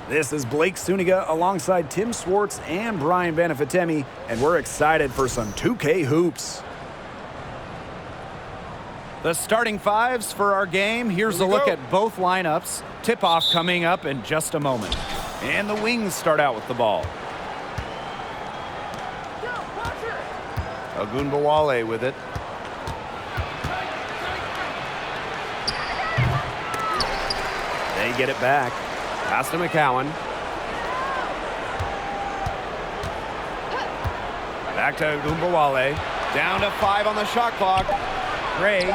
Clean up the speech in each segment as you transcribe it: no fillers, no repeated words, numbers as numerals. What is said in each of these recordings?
This is Blake Suniga alongside Tim Swartz and Brian Banafitemi, and we're excited for some 2K hoops. The starting fives for our game. Here's a look at both lineups. Tip-off coming up in just a moment. And the Wings start out with the ball. Ogunbowale with it. They get it back. Pass to McCowan. Back to Ogunbowale. Down to 5 on the shot clock. Gray.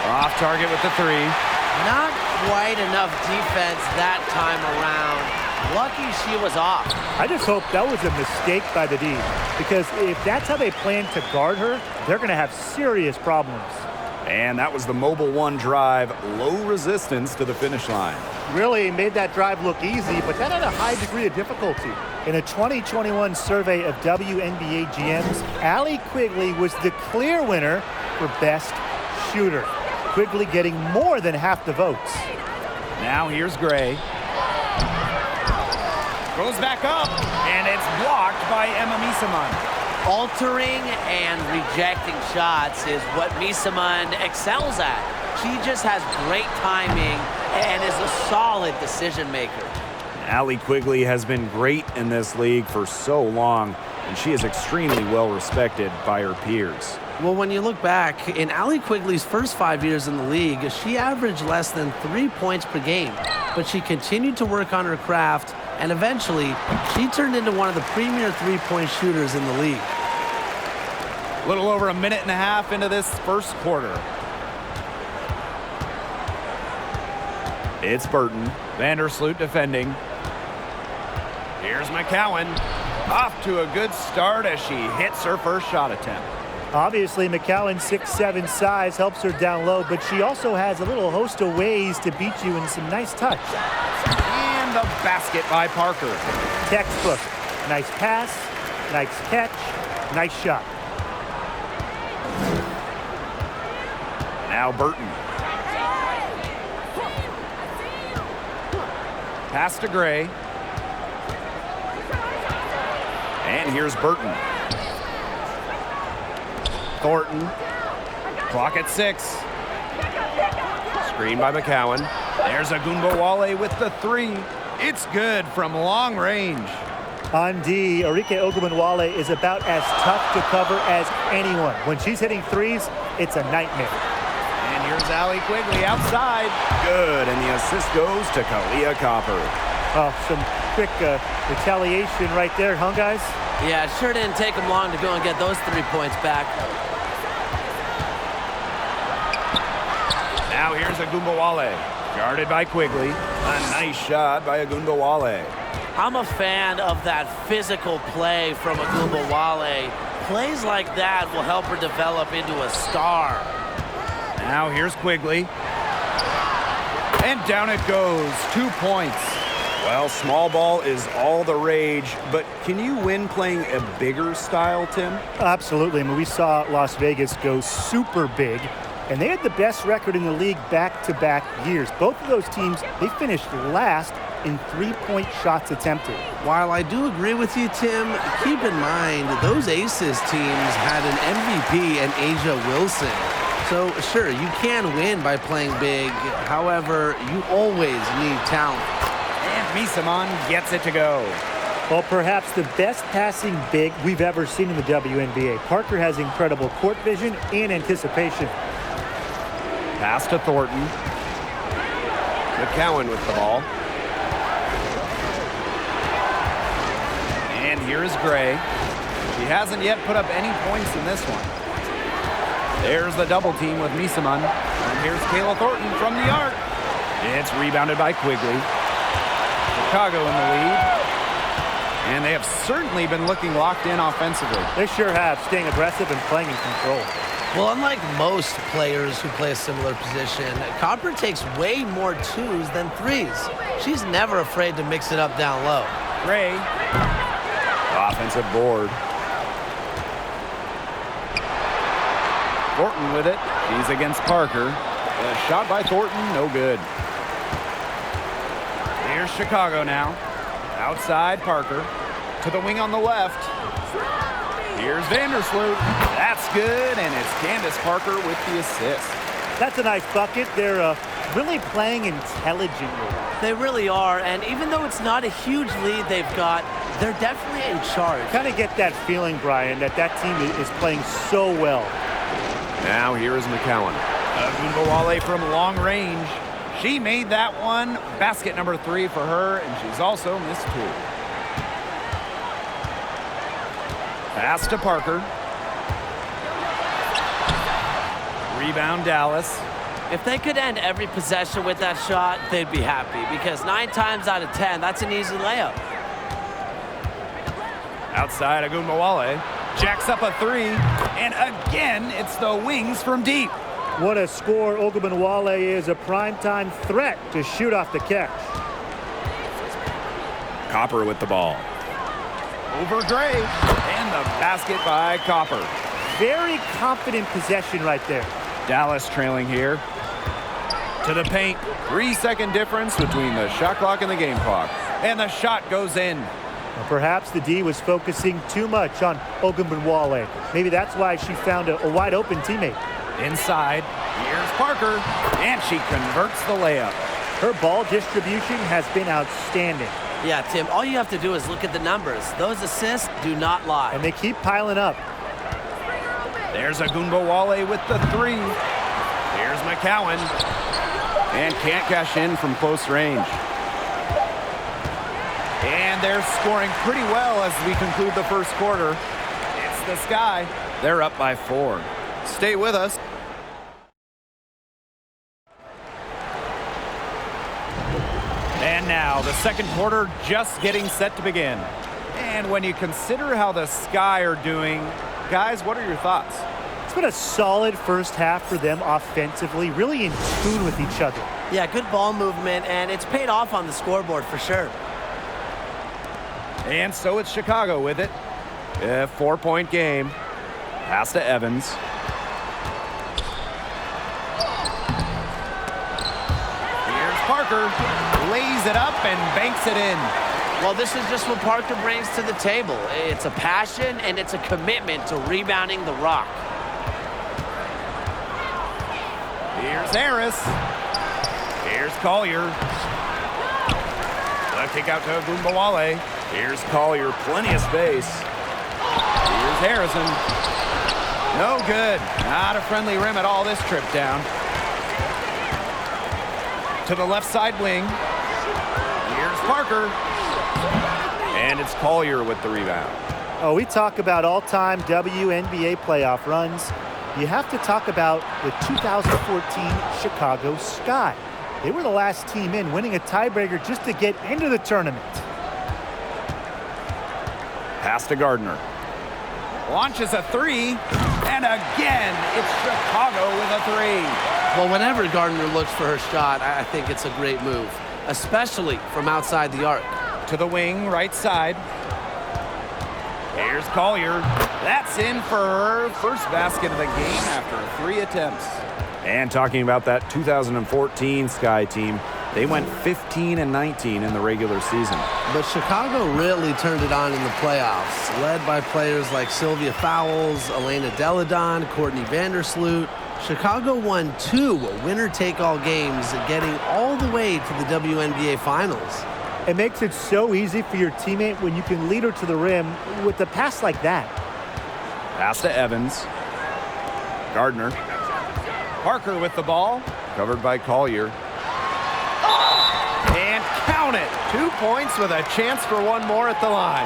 Off target with the 3. Not quite enough defense that time around. Lucky she was off. I just hope that was a mistake by the D, because if that's how they plan to guard her, they're going to have serious problems. And that was the Mobile One drive. Low resistance to the finish line. Really made that drive look easy, but that had a high degree of difficulty. In a 2021 survey of WNBA GMs, Allie Quigley was the clear winner for best shooter. Quigley getting more than half the votes. Now here's Gray. Goes back up, and it's blocked by Emma Misaman. Altering and rejecting shots is what Misaman excels at. She just has great timing and is a solid decision maker. Allie Quigley has been great in this league for so long, and she is extremely well respected by her peers. Well, when you look back, in Allie Quigley's first 5 years in the league, she averaged less than 3 points per game. But she continued to work on her craft, and eventually, she turned into one of the premier three-point shooters in the league. A little over a minute and a half into this first quarter. It's Burton. Vandersloot defending. Here's McCowan. Off to a good start as she hits her first shot attempt. Obviously, McCowan's 6'7" size helps her down low, but she also has a little host of ways to beat you in some nice touch. And the basket by Parker. Textbook. Nice pass, nice catch, nice shot. Now Burton. Pass to Gray. And here's Burton. Thornton. Clock at 6. Screen by McCowan. There's Ogunbowale with the 3. It's good from long range. On D, Arike Ogunbowale is about as tough to cover as anyone. When she's hitting threes, it's a nightmare. And here's Allie Quigley outside. Good, and the assist goes to Kalia Copper. Oh, some quick retaliation right there, huh, guys? Yeah, it sure didn't take them long to go and get those 3 points back. Now here's Ogunbowale, guarded by Quigley. A nice shot by Ogunbowale. I'm a fan of that physical play from Ogunbowale. Plays like that will help her develop into a star. Now here's Quigley. And down it goes. 2 points. Well, small ball is all the rage, but can you win playing a bigger style, Tim? Absolutely. I mean, we saw Las Vegas go super big, and they had the best record in the league back-to-back years. Both of those teams, they finished last in three-point shots attempted. While I do agree with you, Tim, keep in mind those Aces teams had an MVP and Asia Wilson. So, sure, you can win by playing big. However, you always need talent. And Misaman gets it to go. Well, perhaps the best passing big we've ever seen in the WNBA. Parker has incredible court vision and anticipation. Pass to Thornton. McCowan with the ball. And here's Gray. She hasn't yet put up any points in this one. There's the double team with Misaman. And here's Kayla Thornton from the arc. It's rebounded by Quigley. Chicago in the lead. And they have certainly been looking locked in offensively. They sure have, staying aggressive and playing in control. Well, unlike most players who play a similar position, Copper takes way more 2s than 3s. She's never afraid to mix it up down low. Gray. Offensive board. Thornton with it. She's against Parker. The shot by Thornton, no good. Here's Chicago now. Outside Parker. To the wing on the left. Here's Vandersloot. That's good, and it's Candace Parker with the assist. That's a nice bucket. They're really playing intelligently. They really are, and even though it's not a huge lead they've got, they're definitely in charge. Kind of get that feeling, Brian, that team is playing so well. Now here is McCowan. Agumbawale from long range. She made that one. Basket number 3 for her, and she's also missed 2. Pass to Parker. Rebound Dallas. If they could end every possession with that shot, they'd be happy, because 9 times out of 10, that's an easy layup. Outside Agumbawale. Jacks up a 3, and again, it's the wings from deep. What a score. Ogunbowale is a primetime threat to shoot off the catch. Copper with the ball. Over Gray, and the basket by Copper. Very confident possession right there. Dallas trailing here. To the paint. 3-second difference between the shot clock and the game clock. And the shot goes in. Perhaps the D was focusing too much on Ogunbowale. Maybe that's why she found a wide open teammate. Inside, here's Parker, and she converts the layup. Her ball distribution has been outstanding. Yeah, Tim, all you have to do is look at the numbers. Those assists do not lie. And they keep piling up. There's Agumbawale with the 3. Here's McCowan, and can't cash in from close range. And they're scoring pretty well as we conclude the first quarter. It's the Sky. They're up by 4. Stay with us. And now the second quarter just getting set to begin. And when you consider how the Sky are doing, guys, what are your thoughts? It's been a solid first half for them offensively, really in tune with each other. Yeah, good ball movement, and it's paid off on the scoreboard for sure. And so it's Chicago with it. A 4-point game. Pass to Evans. Here's Parker. Lays it up and banks it in. Well, this is just what Parker brings to the table. It's a passion and it's a commitment to rebounding the rock. Here's Harris. Here's Collier. The kick out to Agumbawale. Here's Collier, plenty of space. Here's Harrison. No good. Not a friendly rim at all this trip down. To the left side wing. Here's Parker. And it's Collier with the rebound. Oh, we talk about all-time WNBA playoff runs. You have to talk about the 2014 Chicago Sky. They were the last team in, winning a tiebreaker just to get into the tournament. Pass to Gardner. Launches a 3, and again, it's Chicago with a 3. Well, whenever Gardner looks for her shot, I think it's a great move, especially from outside the arc. To the wing, right side. Here's Collier. That's in for her first basket of the game after 3 attempts. And talking about that 2014 Sky team, they went 15-19 in the regular season. But Chicago really turned it on in the playoffs, led by players like Sylvia Fowles, Elena Deladon, Courtney Vandersloot. Chicago won 2 winner-take-all games, getting all the way to the WNBA Finals. It makes it so easy for your teammate when you can lead her to the rim with a pass like that. Pass to Evans. Gardner. Parker with the ball, covered by Collier. And count it. 2 points with a chance for one more at the line.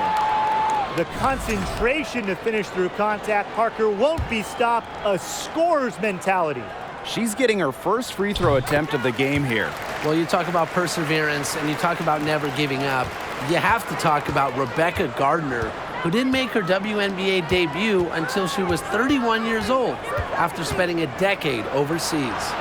The concentration to finish through contact. Parker won't be stopped. A scorer's mentality. She's getting her first free throw attempt of the game here. Well, you talk about perseverance and you talk about never giving up. You have to talk about Rebecca Gardner, who didn't make her WNBA debut until she was 31 years old, after spending a decade overseas.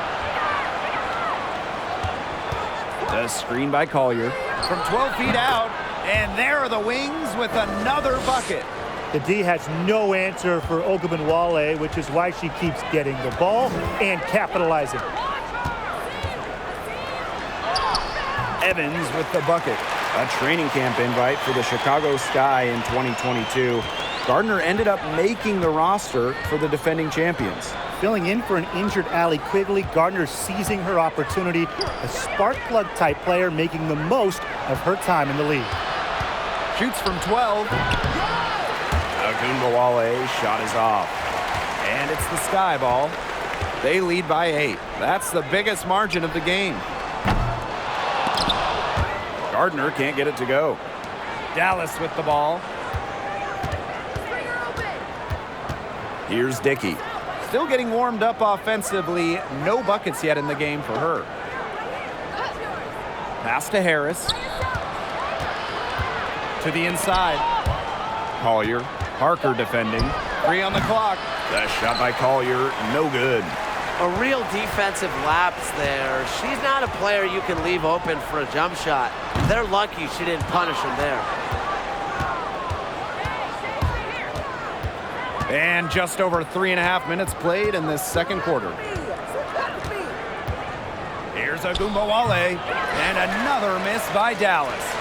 The screen by Collier from 12 feet out, and there are the wings with another bucket. The D has no answer for Ogunbowale, which is why she keeps getting the ball and capitalizing. Evans with the bucket. A training camp invite for the Chicago Sky in 2022. Gardner ended up making the roster for the defending champions. Filling in for an injured Allie Quigley, Gardner seizing her opportunity. A spark plug type player making the most of her time in the league. Shoots from 12. Agunbowale shot is off. And it's the Sky ball. They lead by 8. That's the biggest margin of the game. Gardner can't get it to go. Dallas with the ball. Here's Dickey. Still getting warmed up offensively. No buckets yet in the game for her. Pass to Harris. To the inside. Collier. Parker defending. 3 on the clock. The shot by Collier, no good. A real defensive lapse there. She's not a player you can leave open for a jump shot. They're lucky she didn't punish him there. And just over 3.5 minutes played in this second quarter. Here's Agunbowale, and another miss by Dallas.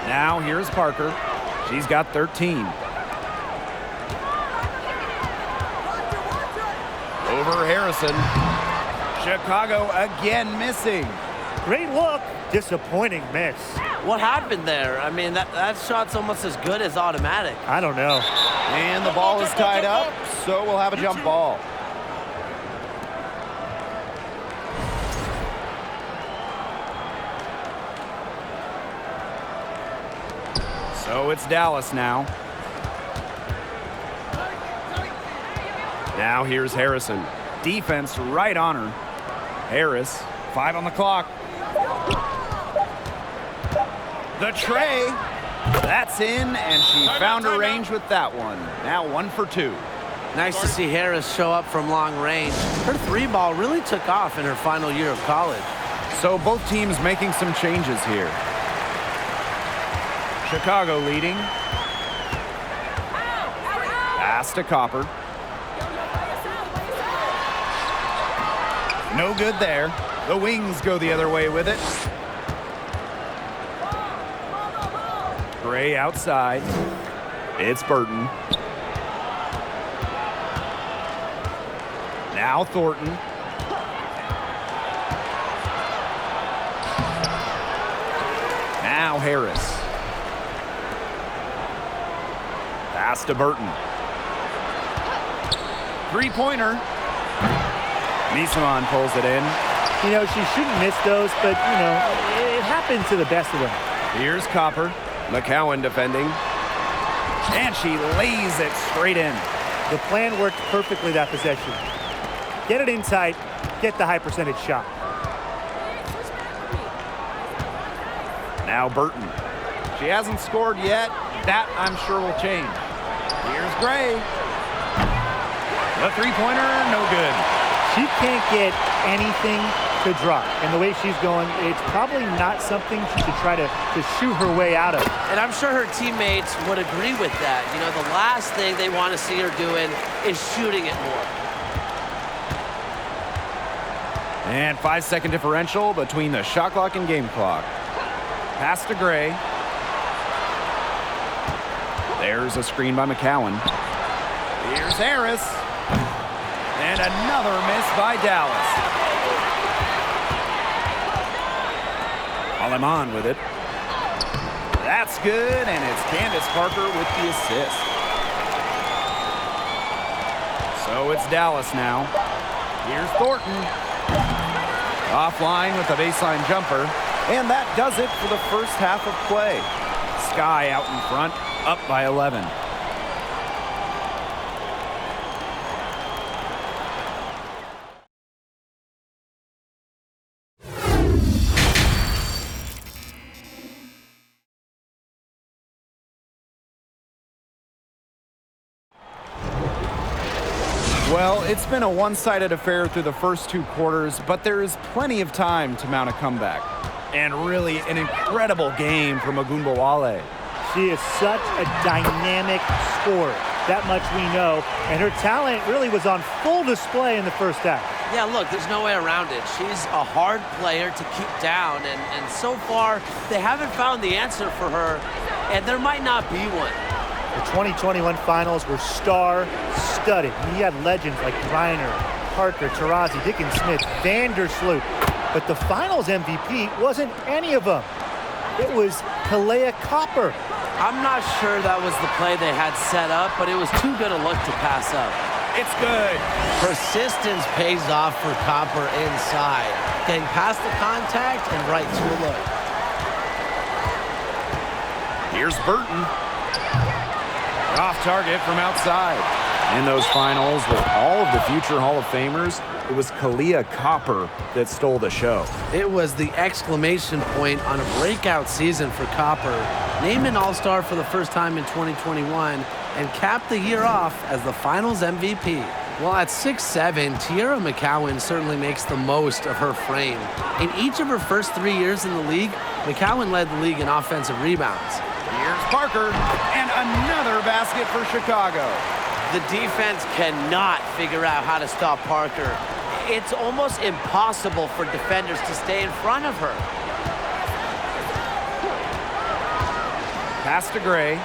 Now here's Parker. She's got 13. Over Harrison. Chicago again missing. Great look, disappointing miss. What happened there? I mean, that shot's almost as good as automatic. I don't know. And the ball is tied up, so we'll have a jump ball. So it's Dallas now. Now here's Harrison. Defense right on her. Harris, 5 on the clock. The tray. That's in, and she found her range with that one. Now 1 for 2. Nice to see Harris show up from long range. Her 3-ball really took off in her final year of college. So both teams making some changes here. Chicago leading. Pass to Copper. No good there. The Wings go the other way with it. Gray outside. It's Burton. Now Thornton. Now Harris. Pass to Burton. 3-pointer. Misaman pulls it in. You know, she shouldn't miss those, but, you know, it happens to the best of them. Here's Copper. McCowan defending. And she lays it straight in. The plan worked perfectly that possession. Get it in tight, get the high percentage shot. Now Burton. She hasn't scored yet. That, I'm sure, will change. Here's Gray. The 3-pointer, no good. She can't get anything to drop. And the way she's going, it's probably not something she should try to shoot her way out of. And I'm sure her teammates would agree with that. You know, the last thing they want to see her doing is shooting it more. And 5-second differential between the shot clock and game clock. Pass to Gray. There's a screen by McCowan. Here's Harris. And another miss by Dallas. Aleman with it. That's good, and it's Candace Parker with the assist. So it's Dallas now. Here's Thornton. Offline with a baseline jumper. And that does it for the first half of play. Sky out in front, up by 11. Well, it's been a one-sided affair through the first 2 quarters, but there is plenty of time to mount a comeback. And really an incredible game from Agunbowale. She is such a dynamic scorer. That much we know. And her talent really was on full display in the first half. Yeah, look, there's no way around it. She's a hard player to keep down, and so far, they haven't found the answer for her, and there might not be one. The 2021 finals were star-studded. You had legends like Reiner, Parker, Taurasi, Dickens Smith, Vandersloot. But the finals MVP wasn't any of them. It was Kalea Copper. I'm not sure that was the play they had set up, but it was too good a look to pass up. It's good. Persistence pays off for Copper inside, getting past the contact and right to a look. Here's Burton. Off target from outside. In those finals with all of the future Hall of Famers, it was Kalea Copper that stole the show. It was the exclamation point on a breakout season for Copper, named an All-Star for the first time in 2021, and capped the year off as the finals MVP. Well, at 6'7", Tiara McCowan certainly makes the most of her frame. In each of her first 3 years in the league, McCowan led the league in offensive rebounds. Here's Parker, and another basket for Chicago. The defense cannot figure out how to stop Parker. It's almost impossible for defenders to stay in front of her. Pass to Gray.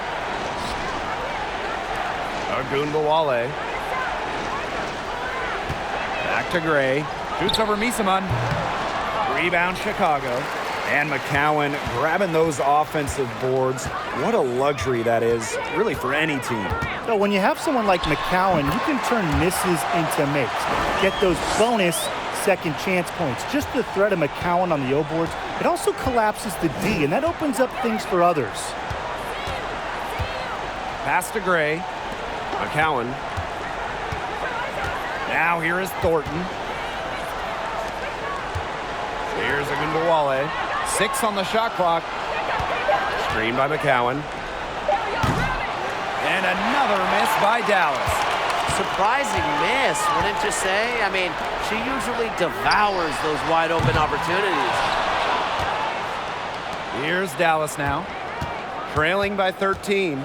Ogunbowale. Back to Gray. Shoots over Misaman. Rebound Chicago. And McCowan grabbing those offensive boards. What a luxury that is, really, for any team. So when you have someone like McCowan, you can turn misses into makes. Get those bonus second chance points. Just the threat of McCowan on the O boards, it also collapses the D, and that opens up things for others. Pass to Gray. McCowan. Now here is Thornton. Here's Ogunbowale. 6 on the shot clock. Screen by McCowan. And another miss by Dallas. Surprising miss, wouldn't you say? I mean, she usually devours those wide open opportunities. Here's Dallas now. Trailing by 13.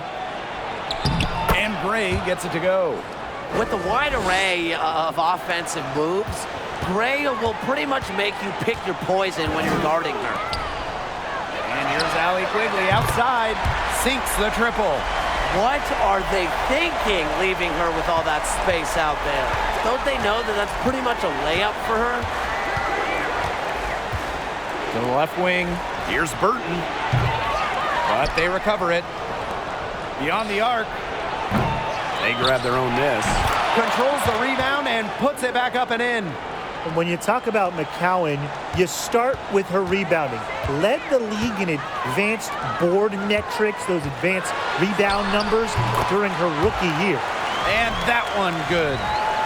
And Gray gets it to go. With the wide array of offensive moves, Gray will pretty much make you pick your poison when you're guarding her. And here's Allie Quigley outside. Sinks the triple. What are they thinking, leaving her with all that space out there? Don't they know that that's pretty much a layup for her? To the left wing. Here's Burton. But they recover it. Beyond the arc. They grab their own miss. Controls the rebound and puts it back up and in. And when you talk about McCowan, you start with her rebounding. Led the league in advanced board net tricks, those advanced rebound numbers during her rookie year. And that one good.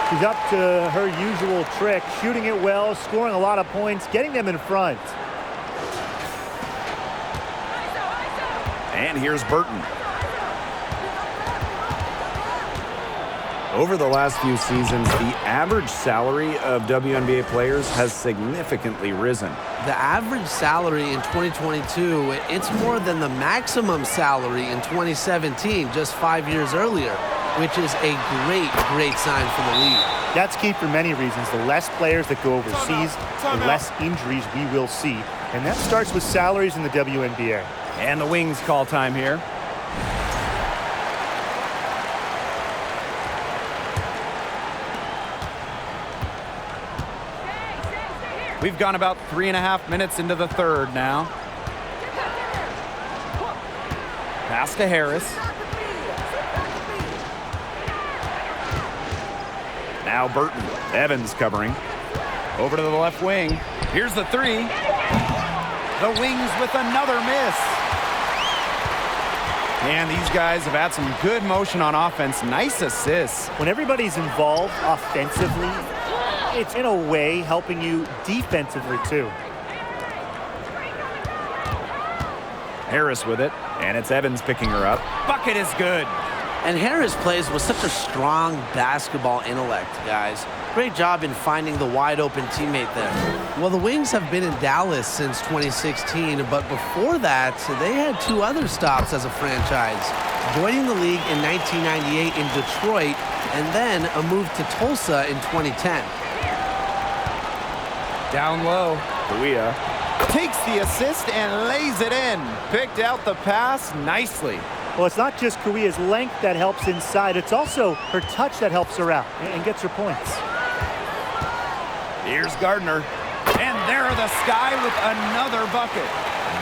She's up to her usual trick, shooting it well, scoring a lot of points, getting them in front. And here's Burton. Over the last few seasons, the average salary of WNBA players has significantly risen. The average salary in 2022, it's more than the maximum salary in 2017, just 5 years earlier, which is a great sign for the league. That's key for many reasons. The less players that go overseas, the less injuries we will see. And that starts with salaries in the WNBA. And the Wings call time here. We've gone about 3.5 minutes into the third now. Pass to Harris. Now Burton. Evans covering. Over to the left wing. Here's the three. The Wings with another miss. And these guys have had some good motion on offense. Nice assists. When everybody's involved offensively, it's in a way helping you defensively too. Harris with it, and it's Evans picking her up. Bucket is good. And Harris plays with such a strong basketball intellect, guys. Great job in finding the wide open teammate there. Well, the Wings have been in Dallas since 2016, but before that, they had 2 other stops as a franchise. Joining the league in 1998 in Detroit, and then a move to Tulsa in 2010. Down low. Kuia takes the assist and lays it in. Picked out the pass nicely. Well, it's not just Kuia's length that helps inside. It's also her touch that helps her out and gets her points. Here's Gardner. And there the Sky with another bucket.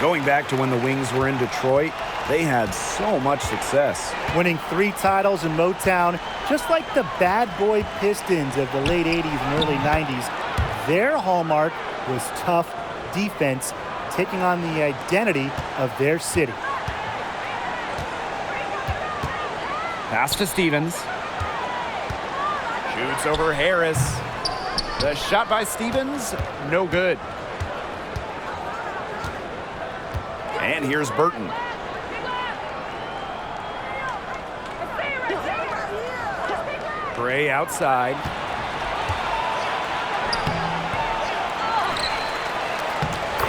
Going back to when the Wings were in Detroit, they had so much success. Winning 3 titles in Motown, just like the bad boy Pistons of the late 80s and early 90s. Their hallmark was tough defense, taking on the identity of their city. Pass to Stevens. Shoots over Harris. The shot by Stevens, no good. And here's Burton. Bray outside.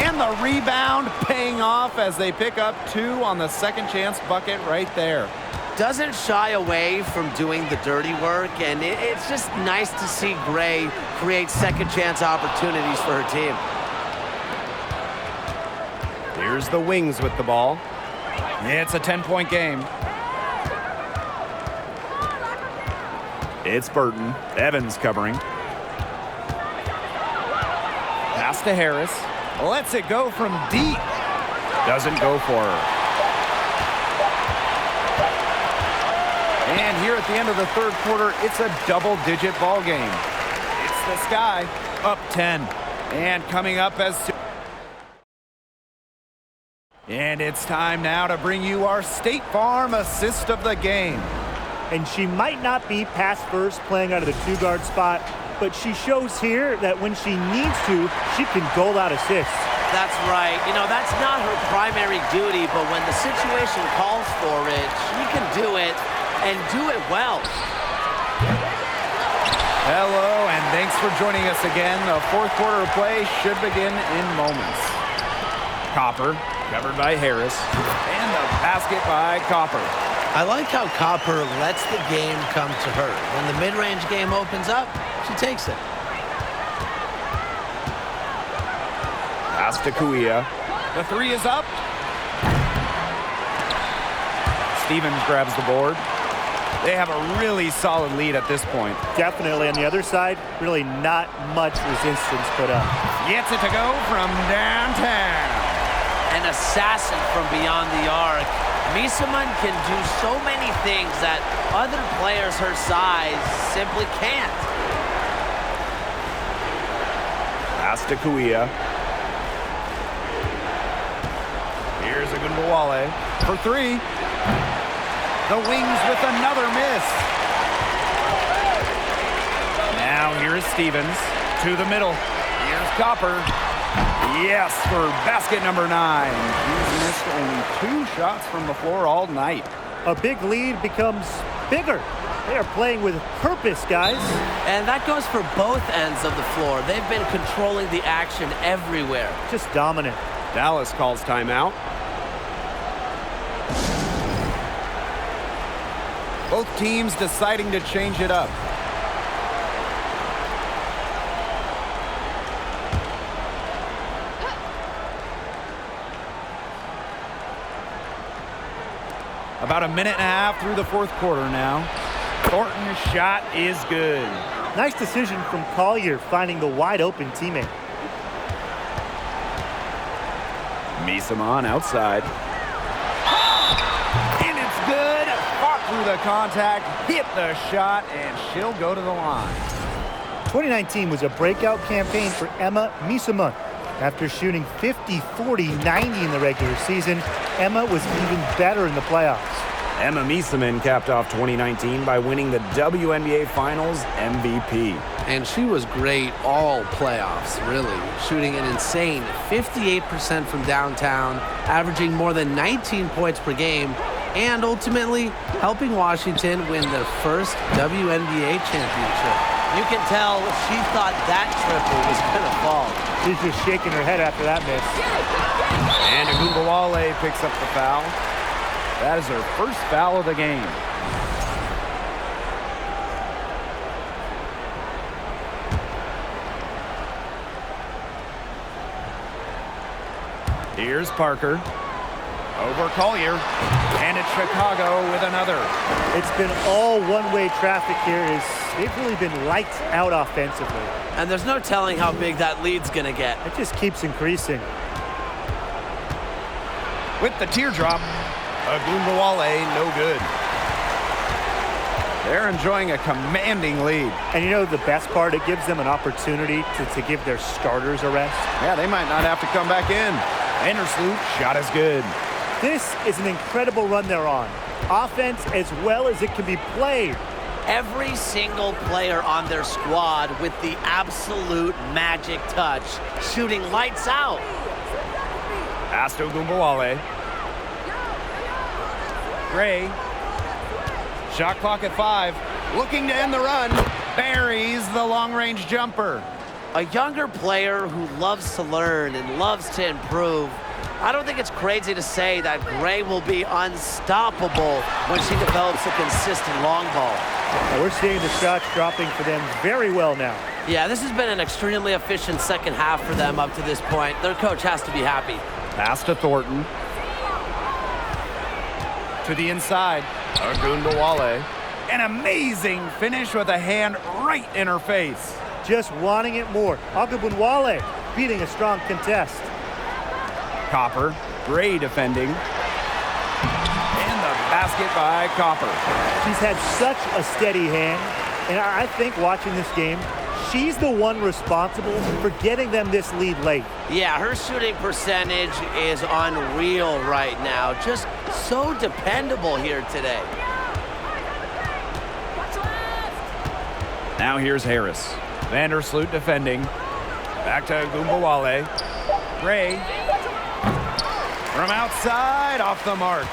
And the rebound paying off as they pick up 2 on the second chance bucket right there. Doesn't shy away from doing the dirty work, and it's just nice to see Gray create second chance opportunities for her team. Here's the Wings with the ball. It's a 10-point game. It's Burton. Evans covering. Pass to Harris. Lets it go from deep. Doesn't go for her. And here at the end of the third quarter, it's a double-digit ball game. It's the Sky up 10. And coming up as soon. And it's time now to bring you our State Farm assist of the game. And she might not be pass first playing out of the 2-guard spot, but she shows here that when she needs to, she can dole out assists. That's right. You know, that's not her primary duty, but when the situation calls for it, she can do it and do it well. Hello, and thanks for joining us again. The fourth quarter of play should begin in moments. Copper, covered by Harris, and the basket by Copper. I like how Copper lets the game come to her. When the mid-range game opens up, she takes it. Pass to Kuia. The 3 is up. Stevens grabs the board. They have a really solid lead at this point. Definitely. On the other side, really not much resistance put up. Gets it to go from downtown. An assassin from beyond the arc. Misaman can do so many things that other players her size simply can't. Pass to Kuia. Here's a good Wale for 3. The Wings with another miss. Now here is Stevens to the middle. Here's Copper. Yes, for basket number 9. He's missed only 2 shots from the floor all night. A big lead becomes bigger. They are playing with purpose, guys. And that goes for both ends of the floor. They've been controlling the action everywhere. Just dominant. Dallas calls timeout. Both teams deciding to change it up. About a minute and a half through the fourth quarter now. Thornton's shot is good. Nice decision from Collier, finding the wide open teammate. Misaman outside. And it's good. Fought through the contact, hit the shot, and she'll go to the line. 2019 was a breakout campaign for Emma Misaman. After shooting 50, 40, 90 in the regular season, Emma was even better in the playoffs. Emma Misaman capped off 2019 by winning the WNBA Finals MVP. And she was great all playoffs, really. Shooting an insane 58% from downtown, averaging more than 19 points per game, and ultimately helping Washington win their first WNBA championship. You can tell she thought that triple was going to fall. She's just shaking her head after that miss. And Agumbawale picks up the foul. That is her first foul of the game. Here's Parker. Over Collier. And it's Chicago with another. It's been all one-way traffic here. They've really been lights out offensively. And there's no telling how big that lead's going to get. It just keeps increasing. With the teardrop, Agumbawale, no good. They're enjoying a commanding lead. And you know the best part? It gives them an opportunity to give their starters a rest. Yeah, they might not have to come back in. Vandersloot, shot is good. This is an incredible run they're on. Offense as well as it can be played. Every single player on their squad with the absolute magic touch, shooting lights out. Pass to Agumbawale. Gray. Shot clock at 5. Looking to end the run. Buries the long-range jumper. A younger player who loves to learn and loves to improve. I don't think it's crazy to say that Gray will be unstoppable when she develops a consistent long ball. Now we're seeing the shots dropping for them very well now. Yeah, this has been an extremely efficient second half for them up to this point. Their coach has to be happy. Pass to Thornton. To the inside. Agumbawale. An amazing finish with a hand right in her face. Just wanting it more. Agumbawale beating a strong contest. Copper. Gray defending. And the basket by Copper. She's had such a steady hand. And I think watching this game, she's the one responsible for getting them this lead late. Yeah, her shooting percentage is unreal right now. Just so dependable here today. Now here's Harris. Vandersloot defending. Back to Agumbawale. Gray. From outside, off the mark.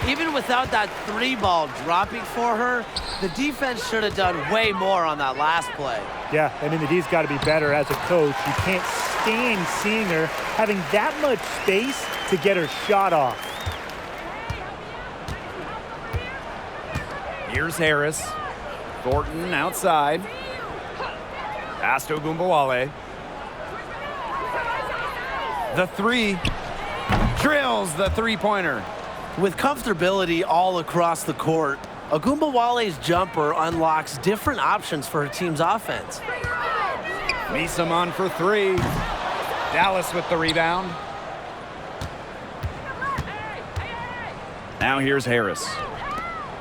Even without that 3-ball dropping for her, the defense should have done way more on that last play. Yeah, I mean, the D's got to be better as a coach. You can't stand seeing her having that much space to get her shot off. Here's Harris. Thornton outside. Pass to Agumbawale. The 3. Drills the three-pointer. With comfortability all across the court, Agumbawale's jumper unlocks different options for her team's offense. Misamon for 3. Dallas with the rebound. Now here's Harris.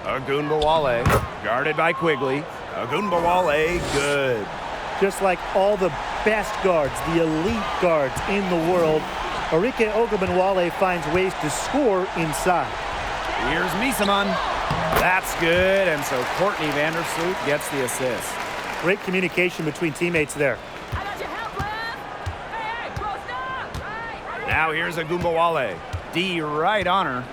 Agumbawale, guarded by Quigley. Agumbawale, good. Just like all the best guards, the elite guards in the world, Arike Ogunbowale finds ways to score inside. Here's Misamon. That's good, and so Courtney Vandersloot gets the assist. Great communication between teammates there. Now here's Agumbawale. D right on her.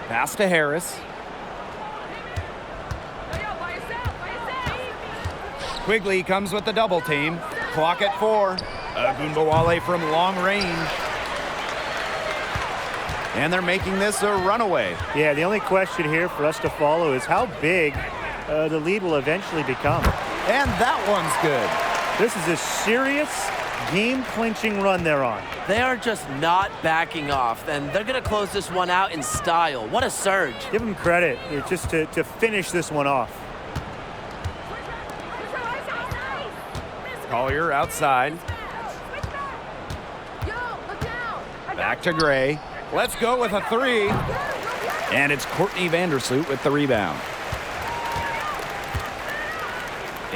Pass to Harris. Quigley comes with the double team. Clock at 4. Agumbawale from long range. And they're making this a runaway. Yeah, the only question here for us to follow is how big the lead will eventually become. And that one's good. This is a serious game-clinching run they're on. They are just not backing off, and they're going to close this one out in style. What a surge. Give them credit just to finish this one off. Collier outside. Back to Gray. Let's go with a 3. And it's Courtney Vandersloot with the rebound.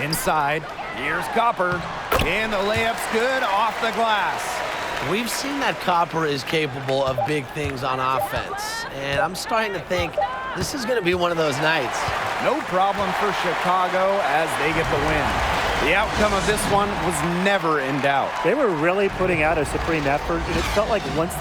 Inside. Here's Copper. And the layup's good off the glass. We've seen that Copper is capable of big things on offense, and I'm starting to think this is going to be one of those nights. No problem for Chicago as they get the win. The outcome of this one was never in doubt. They were really putting out a supreme effort, and it felt like once